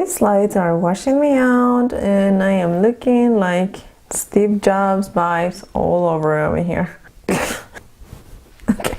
These lights are washing me out and I am looking like Steve Jobs vibes all over here. Okay.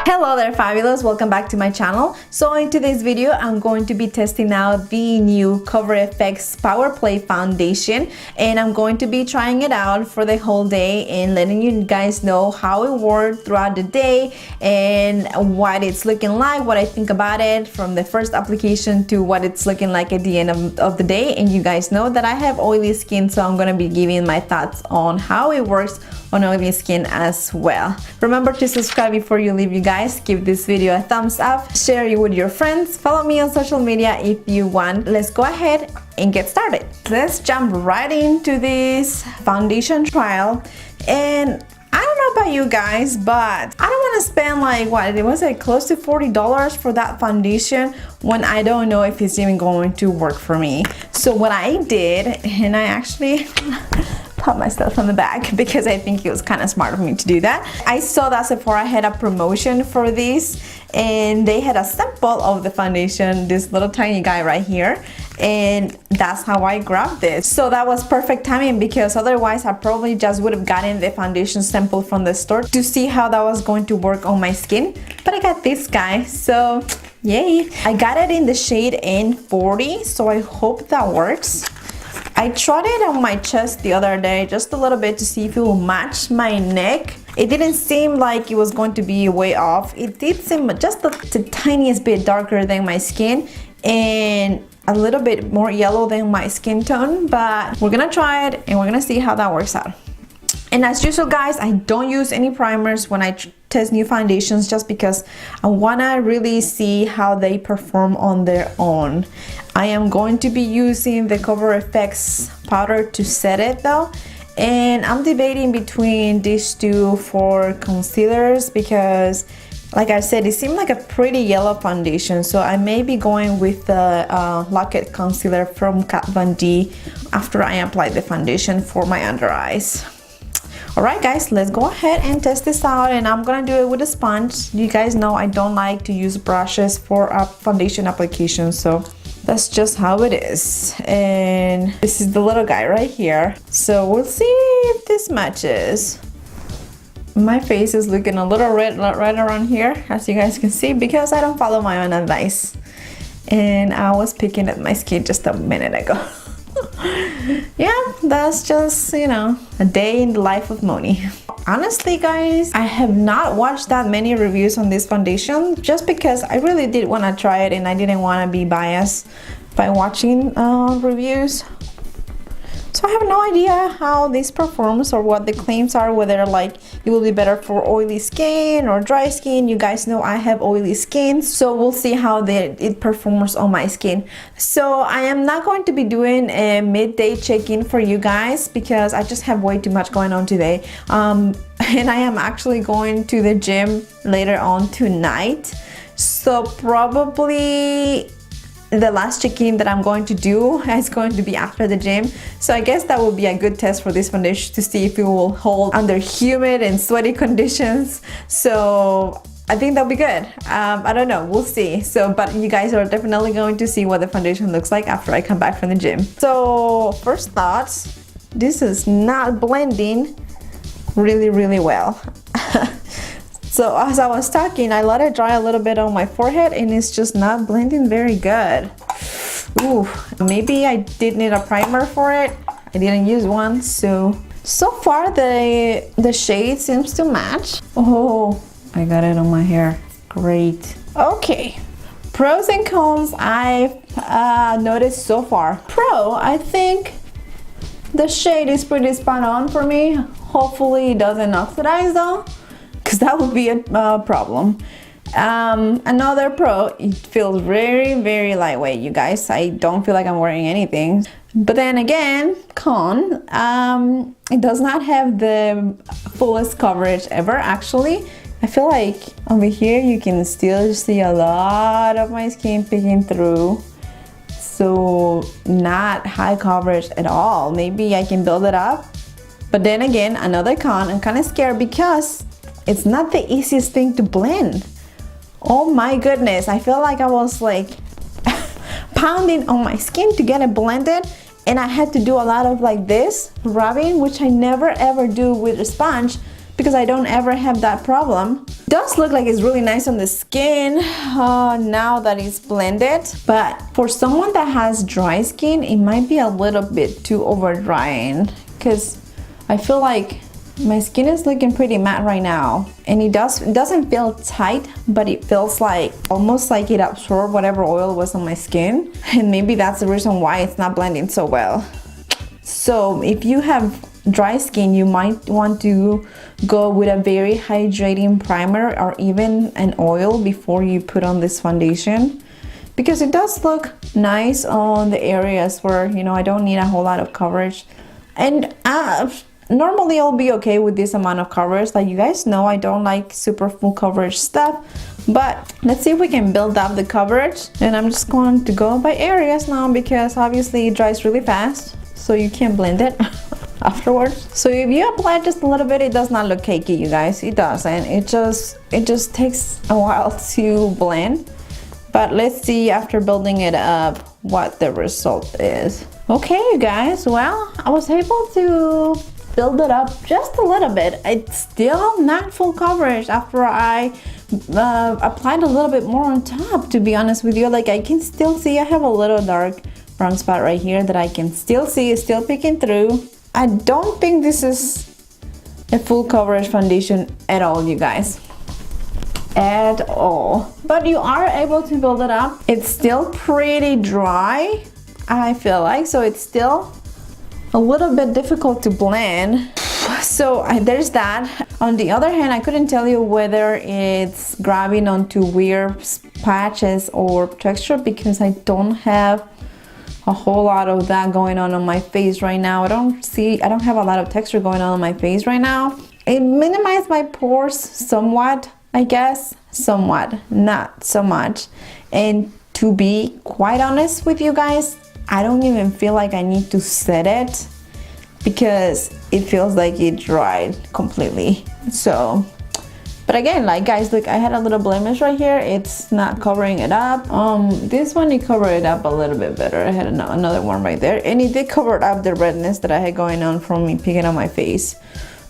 Hello there, fabulous, welcome back to my channel. So in today's video I'm going to be testing out the new Cover FX Power Play foundation, and I'm going to be trying it out for the whole day and letting you guys know how it worked throughout the day and what it's looking like, what I think about it from the first application to what it's looking like at the end of the day. And you guys know that I have oily skin, so I'm going to be giving my thoughts on how it works on oily skin as well. Remember to subscribe before you leave, you guys. Give this video a thumbs up, share it with your friends, follow me on social media if you want. Let's go ahead and get started. Let's jump right into this foundation trial. And I don't know about you guys, but I don't want to spend like, what, it was like close to $40 for that foundation when I don't know if it's even going to work for me. So what I did, and I actually pat myself on the back because I think it was kind of smart of me to do that. I saw that Sephora had a promotion for this and they had a sample of the foundation, this little tiny guy right here, and that's how I grabbed this. So that was perfect timing because otherwise I probably just would have gotten the foundation sample from the store to see how that was going to work on my skin, but I got this guy, so yay. I got it in the shade N40, so I hope that works. I tried it on my chest the other day just a little bit to see if it will match my neck. It didn't seem like it was going to be way off. It did seem just the tiniest bit darker than my skin and a little bit more yellow than my skin tone, but we're gonna try it and we're gonna see how that works out. And as usual, guys, I don't use any primers when I test new foundations just because I wanna really see how they perform on their own. I am going to be using the Cover FX powder to set it though, and I'm debating between these two for concealers because, like I said, it seemed like a pretty yellow foundation, so I may be going with the Lock-It concealer from Kat Von D after I apply the foundation for my under eyes. Alright guys, let's go ahead and test this out, and I'm gonna do it with a sponge. You guys know I don't like to use brushes for a foundation application, so that's just how it is. And this is the little guy right here, so we'll see if this matches. My face is looking a little red right around here, as you guys can see, because I don't follow my own advice, and I was picking at my skin just a minute ago. Yeah, that's just, you know, a day in the life of Moni. Honestly guys, I have not watched that many reviews on this foundation just because I really did want to try it and I didn't want to be biased by watching reviews. So I have no idea how this performs or what the claims are, whether like it will be better for oily skin or dry skin. You guys know I have oily skin, so we'll see how it performs on my skin. So I am not going to be doing a midday check-in for you guys because I just have way too much going on today. And I am actually going to the gym later on tonight, so probably the last check-in that I'm going to do is going to be after the gym. So I guess that will be a good test for this foundation to see if it will hold under humid and sweaty conditions. So I think that'll be good. I don't know, we'll see. So, but you guys are definitely going to see what the foundation looks like after I come back from the gym. So first thoughts, this is not blending really well. So as I was talking, I let it dry a little bit on my forehead and it's just not blending very good. Ooh, maybe I did need a primer for it. I didn't use one, so far the shade seems to match. Oh, I got it on my hair. Great. Okay, pros and cons I've noticed so far. Pro, I think the shade is pretty spot on for me. Hopefully it doesn't oxidize though, because that would be a problem. Another pro, it feels very lightweight, you guys. I don't feel like I'm wearing anything. But then again, con, it does not have the fullest coverage ever. Actually, I feel like over here you can still see a lot of my skin peeking through. So not high coverage at all. Maybe I can build it up. But then again, another con, I'm kind of scared because it's not the easiest thing to blend. Oh my goodness, I feel like I was like pounding on my skin to get it blended, and I had to do a lot of like this rubbing, which I never ever do with a sponge because I don't ever have that problem. It does look like it's really nice on the skin now that it's blended, but for someone that has dry skin, it might be a little bit too over drying, because I feel like my skin is looking pretty matte right now, and it doesn't feel tight, but it feels like almost like it absorbed whatever oil was on my skin, and maybe that's the reason why it's not blending so well. So if you have dry skin, you might want to go with a very hydrating primer or even an oil before you put on this foundation, because it does look nice on the areas where, you know, I don't need a whole lot of coverage. And normally I'll be okay with this amount of coverage. Like you guys know, I don't like super full coverage stuff, but let's see if we can build up the coverage. And I'm just going to go by areas now, because obviously it dries really fast, so you can blend it afterwards. So if you apply just a little bit, it does not look cakey, you guys. It doesn't. It just takes a while to blend. But let's see after building it up what the result is. Okay, you guys, well, I was able to build it up just a little bit. It's still not full coverage after I applied a little bit more on top, to be honest with you. Like I can still see I have a little dark brown spot right here that I can still see is still peeking through. I don't think this is a full coverage foundation at all, you guys. At all. But you are able to build it up. It's still pretty dry, I feel like, so it's still a little bit difficult to blend. So there's that. On the other hand, I couldn't tell you whether it's grabbing onto weird patches or texture, because I don't have a whole lot of that going on my face right now. I don't have a lot of texture going on my face right now. It minimized my pores somewhat, I guess. Somewhat, not so much. And to be quite honest with you guys, I don't even feel like I need to set it, because it feels like it dried completely. So, but again, like guys, look, I had a little blemish right here. It's not covering it up. This one, it covered it up a little bit better. I had another one right there, and it did cover up the redness that I had going on from me picking on my face.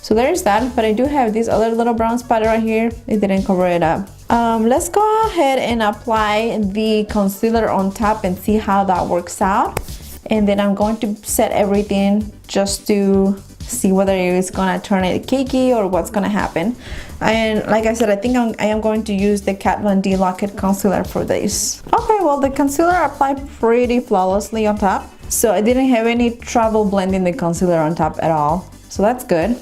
So there's that. But I do have this other little brown spot right here. It didn't cover it up. Let's go ahead and apply the concealer on top and see how that works out. And then I'm going to set everything just to see whether it's gonna turn it cakey or what's gonna happen. And like I said, I think I am going to use the Kat Von D Lock-It concealer for this. Okay, well, the concealer applied pretty flawlessly on top, so I didn't have any trouble blending the concealer on top at all, so that's good.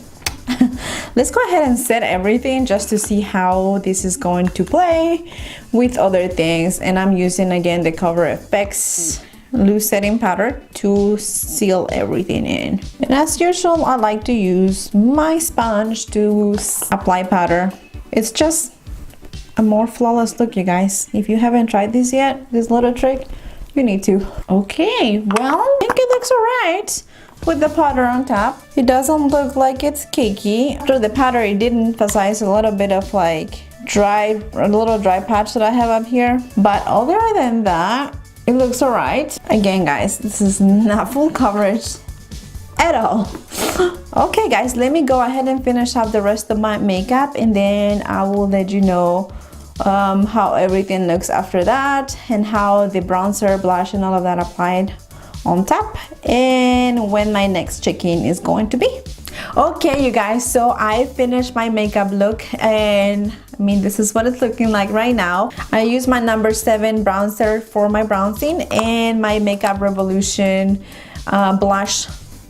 Let's go ahead and set everything just to see how this is going to play with other things. And I'm using again the Cover FX loose setting powder to seal everything in. And as usual, I like to use my sponge to apply powder. It's just a more flawless look, you guys. If you haven't tried this yet, this little trick, you need to. Okay, well, I think it looks alright with the powder on top. It doesn't look like it's cakey. After the powder, it did emphasize a little bit of like a little dry patch that I have up here. But other than that, it looks alright. Again, guys, this is not full coverage at all. Okay, guys, let me go ahead and finish up the rest of my makeup, and then I will let you know how everything looks after that, and how the bronzer, blush, and all of that applied on top, and when my next check-in is going to be. Okay, you guys, so I finished my makeup look, and I mean, this is what it's looking like right now. I use my number 7 bronzer for my bronzing, and my Makeup Revolution blush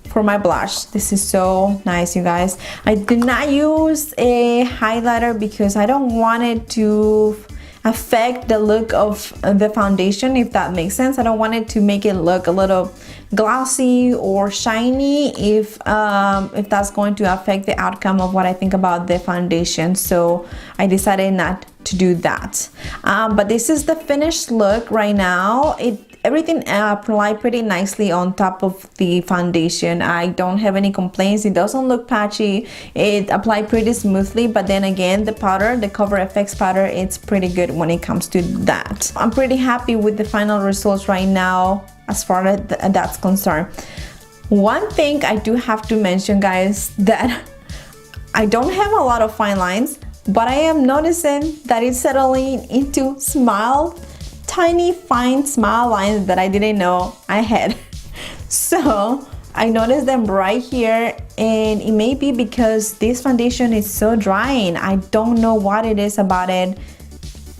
for my blush. This is so nice, you guys. I did not use a highlighter because I don't want it to affect the look of the foundation, if that makes sense. I don't want it to make it look a little glossy or shiny if that's going to affect the outcome of what I think about the foundation. So I decided not to do that. But this is the finished look right now. everything applied pretty nicely on top of the foundation. I don't have any complaints. It doesn't look patchy. It applied pretty smoothly, but then again, the powder, the Cover FX powder, it's pretty good when it comes to that. I'm pretty happy with the final results right now as far as that's concerned. One thing I do have to mention, guys, that I don't have a lot of fine lines, but I am noticing that it's settling into tiny fine smile lines that I didn't know I had. So I noticed them right here, and it may be because this foundation is so drying. I don't know what it is about it.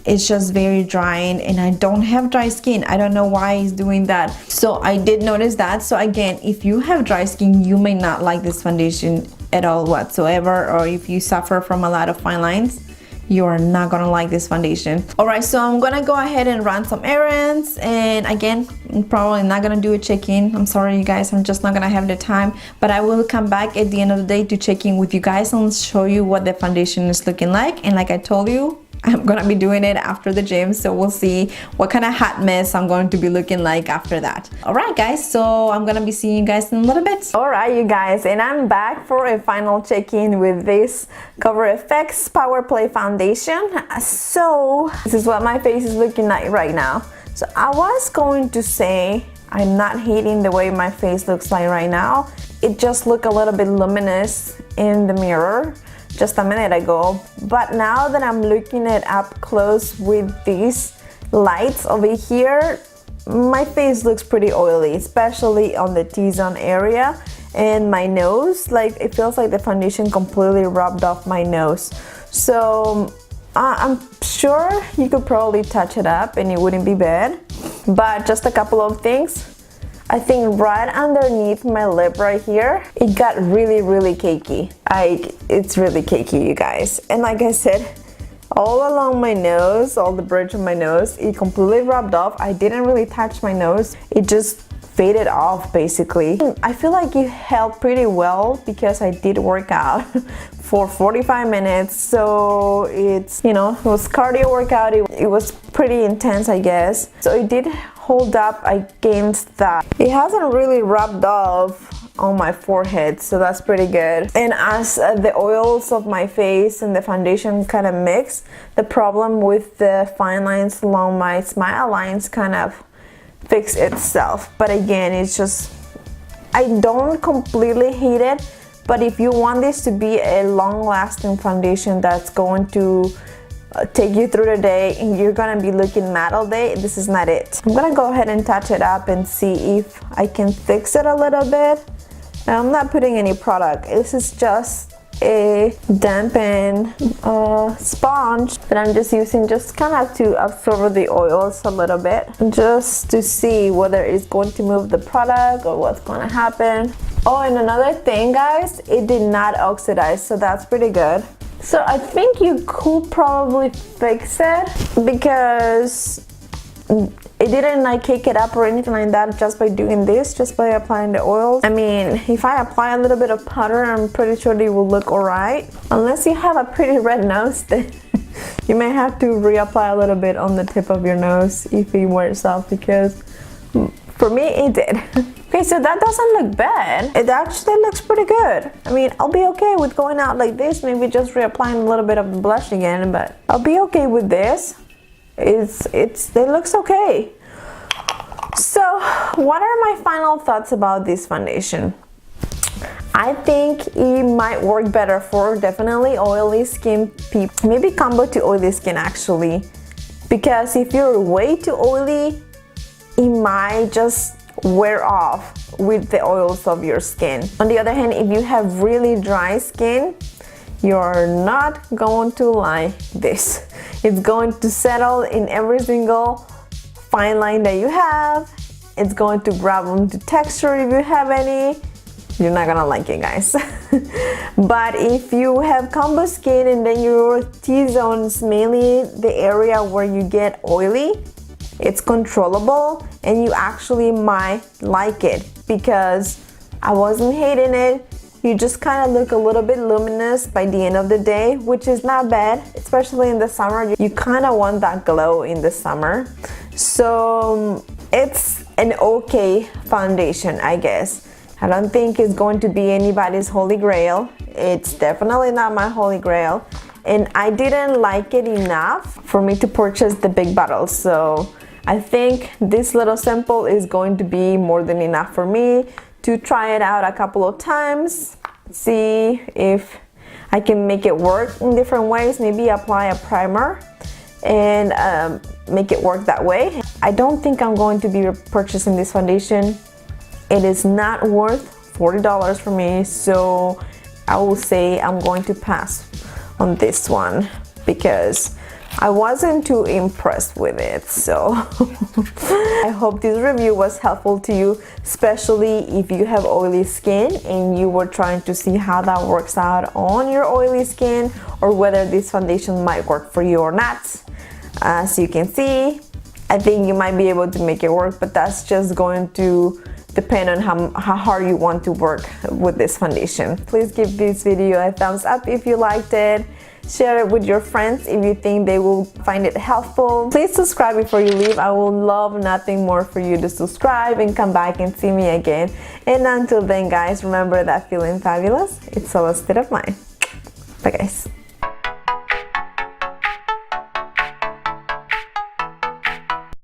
It's just very drying, and I don't have dry skin. I don't know why it's doing that. So I did notice that. So again, if you have dry skin, you may not like this foundation at all whatsoever, or if you suffer from a lot of fine lines, you are not gonna like this foundation. All right, so I'm gonna go ahead and run some errands, and again, I'm probably not gonna do a check-in. I'm sorry, you guys, I'm just not gonna have the time, but I will come back at the end of the day to check in with you guys and show you what the foundation is looking like. And like I told you, I'm gonna be doing it after the gym, so we'll see what kind of hot mess I'm going to be looking like after that. All right, guys, so I'm gonna be seeing you guys in a little bit. All right, you guys, and I'm back for a final check-in with this Cover FX Power Play Foundation. So this is what my face is looking like right now. So I was going to say I'm not hating the way my face looks like right now. It just looked a little bit luminous in the mirror just a minute ago, but now that I'm looking at up close with these lights over here, my face looks pretty oily, especially on the T-zone area and my nose. Like, it feels like the foundation completely rubbed off my nose. So I'm sure you could probably touch it up and it wouldn't be bad, but just a couple of things. I think right underneath my lip right here, it got really cakey. It's really cakey, you guys. And like I said, all along my nose, all the bridge of my nose, it completely rubbed off. I didn't really touch my nose. It just faded off, basically. I feel like it held pretty well because I did work out for 45 minutes. So it's, you know, it was cardio workout. It was pretty intense, I guess. So it did hold up against that. It hasn't really rubbed off on my forehead, so that's pretty good. And as the oils of my face and the foundation kind of mix, the problem with the fine lines along my smile lines kind of fix itself. But again, it's just, I don't completely hate it, but if you want this to be a long-lasting foundation that's going to take you through the day and you're gonna be looking matte all day, this is not it. I'm gonna go ahead and touch it up and see if I can fix it a little bit. Now, I'm not putting any product. This is just a dampen sponge that I'm just using just kind of to absorb the oils a little bit, just to see whether it's going to move the product or what's going to happen. Oh, and another thing, guys, it did not oxidize, so that's pretty good. So I think you could probably fix it because it didn't like cake it up or anything like that just by doing this, just by applying the oils. I mean, if I apply a little bit of powder, I'm pretty sure they will look alright. Unless you have a pretty red nose, then you may have to reapply a little bit on the tip of your nose if it wears off, because for me it did. Okay, so that doesn't look bad. It actually looks pretty good. I mean, I'll be okay with going out like this, maybe just reapplying a little bit of the blush again, but I'll be okay with this. It looks okay. So what are my final thoughts about this foundation? I think it might work better for definitely oily skin people, maybe combo to oily skin actually, because if you're way too oily, it might just wear off with the oils of your skin. On the other hand, if you have really dry skin, you're not going to like this. It's going to settle in every single fine line that you have. It's going to grab onto texture if you have any. You're not gonna like it, guys. But if you have combo skin and then your T-zone is mainly the area where you get oily, it's controllable and you actually might like it, because I wasn't hating it. You just kind of look a little bit luminous by the end of the day, which is not bad, especially in the summer. You kind of want that glow in the summer. So it's an okay foundation, I guess. I don't think it's going to be anybody's holy grail. It's definitely not my holy grail, and I didn't like it enough for me to purchase the big bottle. So I think this little sample is going to be more than enough for me to try it out a couple of times, see if I can make it work in different ways, maybe apply a primer and make it work that way. I don't think I'm going to be purchasing this foundation. It is not worth $40 for me, so I will say I'm going to pass on this one because I wasn't too impressed with it. So I hope this review was helpful to you, especially if you have oily skin and you were trying to see how that works out on your oily skin, or whether this foundation might work for you or not. As you can see, I think you might be able to make it work, but that's just going to depend on how hard you want to work with this foundation. Please give this video a thumbs up if you liked it. Share it with your friends if you think they will find it helpful. Please subscribe before you leave. I will love nothing more for you to subscribe and come back and see me again. And until then, guys, remember that feeling fabulous, it's all a state of mind. Bye, guys.